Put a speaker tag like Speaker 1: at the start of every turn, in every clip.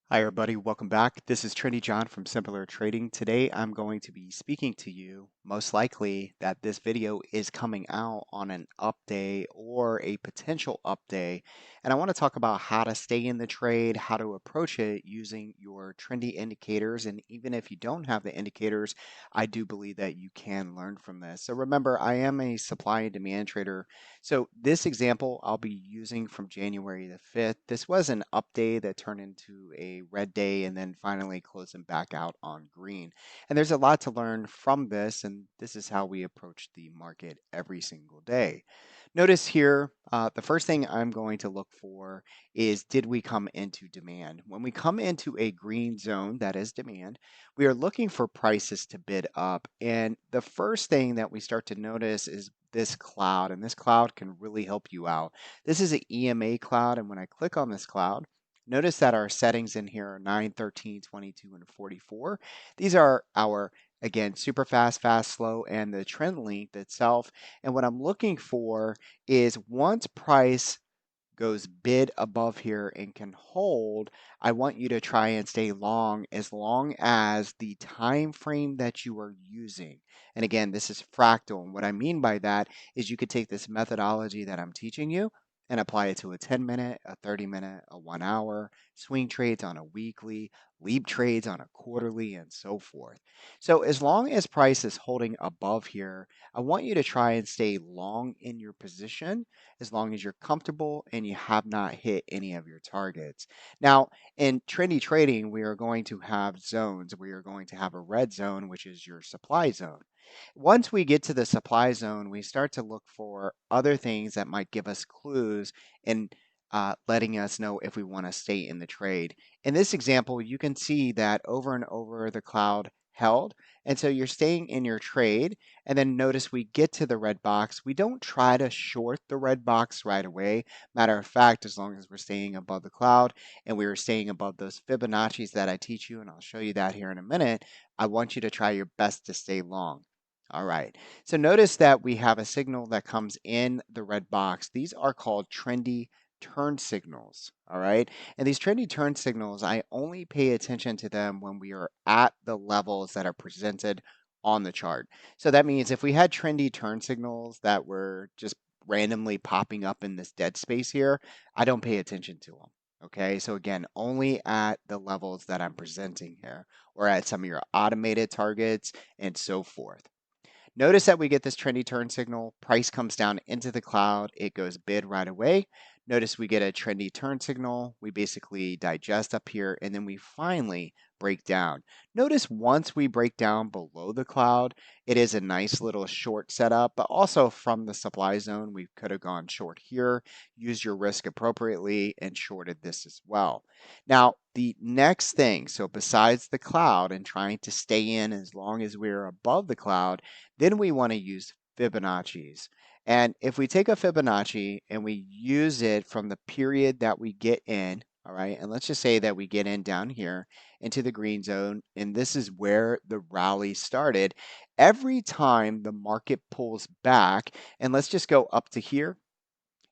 Speaker 1: Hi, everybody. Welcome back. This is Trendy John from Simpler Trading. Today, I'm going to be speaking to you. Most likely that this video is coming out on an up day or a potential up day. And I want to talk about how to stay in the trade, how to approach it using your trendy indicators. And even if you don't have the indicators, I do believe that you can learn from this. So remember, I am a supply and demand trader. So this example I'll be using from January the 5th. This was an up day that turned into a red day and then finally closing back out on green. And there's a lot to learn from this, and this is how we approach the market every single day. Notice here, the first thing I'm going to look for is, did we come into demand? When we come into a green zone, that is demand, we are looking for prices to bid up. And the first thing that we start to notice is this cloud, and this cloud can really help you out. This is an EMA cloud, and when I click on this cloud, notice that our settings in here are 9, 13, 22, and 44. These are our, again, super fast, fast, slow, and the trend length itself. And what I'm looking for is, once price goes bid above here and can hold, I want you to try and stay long as the time frame that you are using. And again, this is fractal. And what I mean by that is you could take this methodology that I'm teaching you and apply it to a 10-minute, a 30-minute, a 1 hour, swing trades on a weekly, leap trades on a quarterly, and so forth. So as long as price is holding above here, I want you to try and stay long in your position as long as you're comfortable and you have not hit any of your targets. Now, in trendy trading, we are going to have zones. We are going to have a red zone, which is your supply zone. Once we get to the supply zone, we start to look for other things that might give us clues in letting us know if we want to stay in the trade. In this example, you can see that over and over the cloud held. And so you're staying in your trade. And then notice we get to the red box. We don't try to short the red box right away. Matter of fact, as long as we're staying above the cloud and we are staying above those Fibonacci's that I teach you, and I'll show you that here in a minute, I want you to try your best to stay long. All right. So notice that we have a signal that comes in the red box. These are called trendy turn signals. All right. And these trendy turn signals, I only pay attention to them when we are at the levels that are presented on the chart. So that means if we had trendy turn signals that were just randomly popping up in this dead space here, I don't pay attention to them. Okay, so again, only at the levels that I'm presenting here, or at some of your automated targets and so forth. Notice that we get this trendy turn signal. Price comes down into the cloud. It goes bid right away. Notice we get a trendy turn signal. We basically digest up here, and then we finally break down. Notice once we break down below the cloud, it is a nice little short setup, but also from the supply zone, we could have gone short here, used your risk appropriately, and shorted this as well. Now, the next thing, so besides the cloud and trying to stay in as long as we're above the cloud, then we want to use Fibonacci's. And if we take a Fibonacci and we use it from the period that we get in, all right, and let's just say that we get in down here into the green zone, and this is where the rally started. Every time the market pulls back, and let's just go up to here,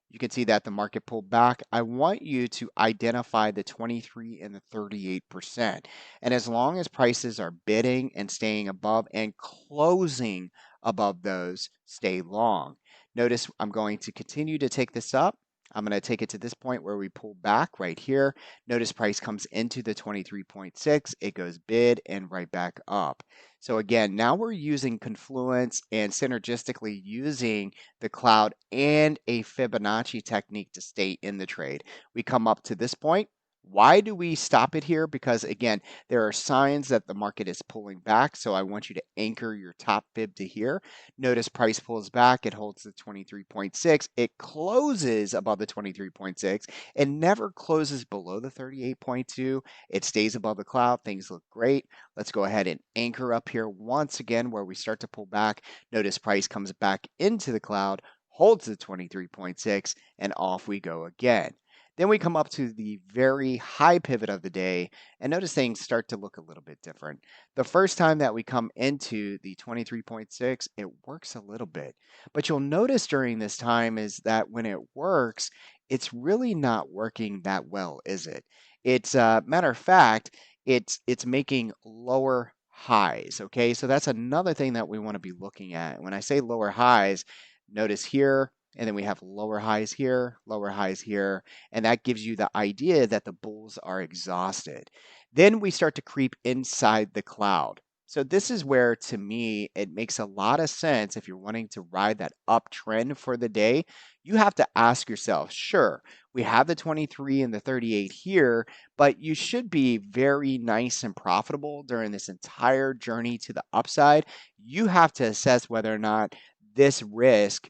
Speaker 1: you can see that the market pulled back. I want you to identify the 23 and the 38%. And as long as prices are bidding and staying above and closing above those, stay long. Notice I'm going to continue to take this up. I'm going to take it to this point where we pull back right here. Notice price comes into the 23.6. It goes bid and right back up. So again, now we're using confluence and synergistically using the cloud and a Fibonacci technique to stay in the trade. We come up to this point. Why do we stop it here? Because again, there are signs that the market is pulling back. So I want you to anchor your top fib to here. Notice price pulls back. It holds the 23.6. It closes above the 23.6 and never closes below the 38.2. It stays above the cloud. Things look great. Let's go ahead and anchor up here once again where we start to pull back. Notice price comes back into the cloud, holds the 23.6, and off we go again. Then we come up to the very high pivot of the day, and notice things start to look a little bit different. The first time that we come into the 23.6, it works a little bit. But you'll notice during this time is that when it works, it's really not working that well, is it? It's matter of fact, it's making lower highs. Okay, so that's another thing that we want to be looking at. When I say lower highs, notice here, and then we have lower highs here, and that gives you the idea that the bulls are exhausted. Then we start to creep inside the cloud. So this is where, to me, it makes a lot of sense if you're wanting to ride that uptrend for the day. You have to ask yourself, sure, we have the 23 and the 38 here, but you should be very nice and profitable during this entire journey to the upside. You have to assess whether or not this risk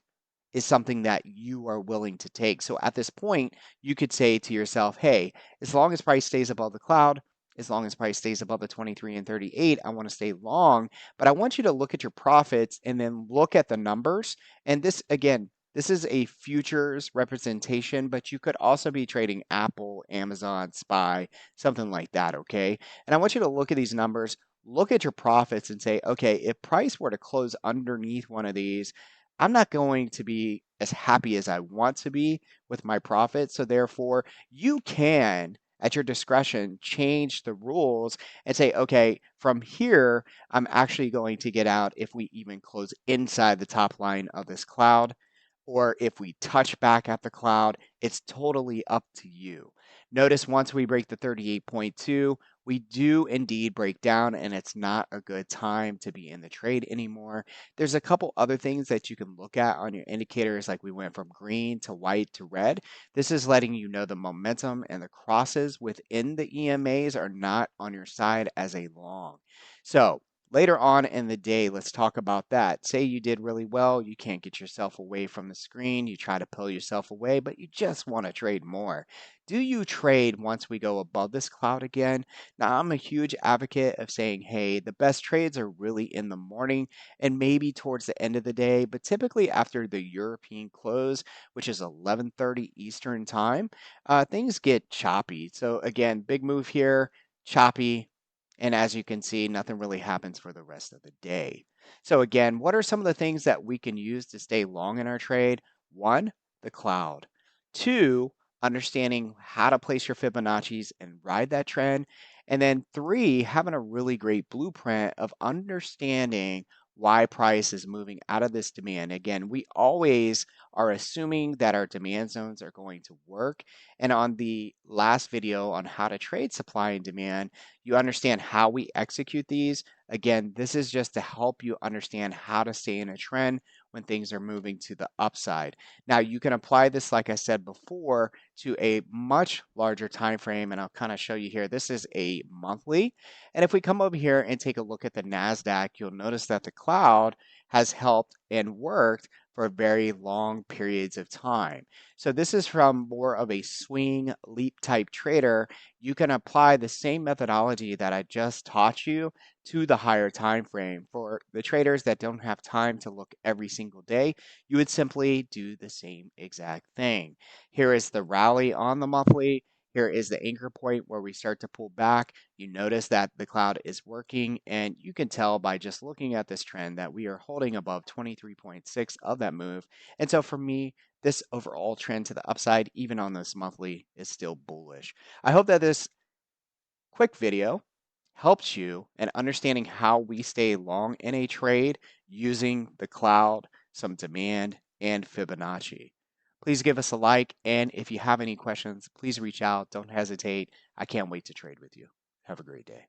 Speaker 1: is something that you are willing to take. So at this point, you could say to yourself, hey, as long as price stays above the cloud, as long as price stays above the 23 and 38, I want to stay long. But I want you to look at your profits and then look at the numbers. And this, again, this is a futures representation, but you could also be trading Apple, Amazon, SPY, something like that, okay? And I want you to look at these numbers, look at your profits and say, okay, if price were to close underneath one of these, I'm not going to be as happy as I want to be with my profit. So therefore, you can, at your discretion, change the rules and say, okay, from here, I'm actually going to get out if we even close inside the top line of this cloud, or if we touch back at the cloud. It's totally up to you. Notice once we break the 38.2, we do indeed break down, and it's not a good time to be in the trade anymore. There's a couple other things that you can look at on your indicators, like we went from green to white to red. This is letting you know the momentum and the crosses within the EMAs are not on your side as a long. So later on in the day, let's talk about that. Say you did really well, you can't get yourself away from the screen, you try to pull yourself away, but you just want to trade more. Do you trade once we go above this cloud again? Now, I'm a huge advocate of saying, hey, the best trades are really in the morning and maybe towards the end of the day, but typically after the European close, which is 11:30 Eastern time, things get choppy. So again, big move here, choppy, and as you can see, nothing really happens for the rest of the day. So again, what are some of the things that we can use to stay long in our trade? One, the cloud. Two, understanding how to place your Fibonacci's and ride that trend. And then three, having a really great blueprint of understanding why price is moving out of this demand. Again, we always are assuming that our demand zones are going to work. And on the last video on how to trade supply and demand, you understand how we execute these. Again, this is just to help you understand how to stay in a trend when things are moving to the upside. Now, you can apply this, like I said before, to a much larger time frame, and I'll kind of show you here. This is a monthly. And if we come over here and take a look at the NASDAQ, you'll notice that the cloud has helped and worked for very long periods of time. So this is from more of a swing leap type trader. You can apply the same methodology that I just taught you to the higher time frame. For the traders that don't have time to look every single day, you would simply do the same exact thing. Here is the rally on the monthly. Here is the anchor point where we start to pull back. You notice that the cloud is working, and you can tell by just looking at this trend that we are holding above 23.6 of that move. And so for me, this overall trend to the upside, even on this monthly, is still bullish. I hope that this quick video helps you in understanding how we stay long in a trade using the cloud, some demand, and Fibonacci. Please give us a like, and if you have any questions, please reach out. Don't hesitate. I can't wait to trade with you. Have a great day.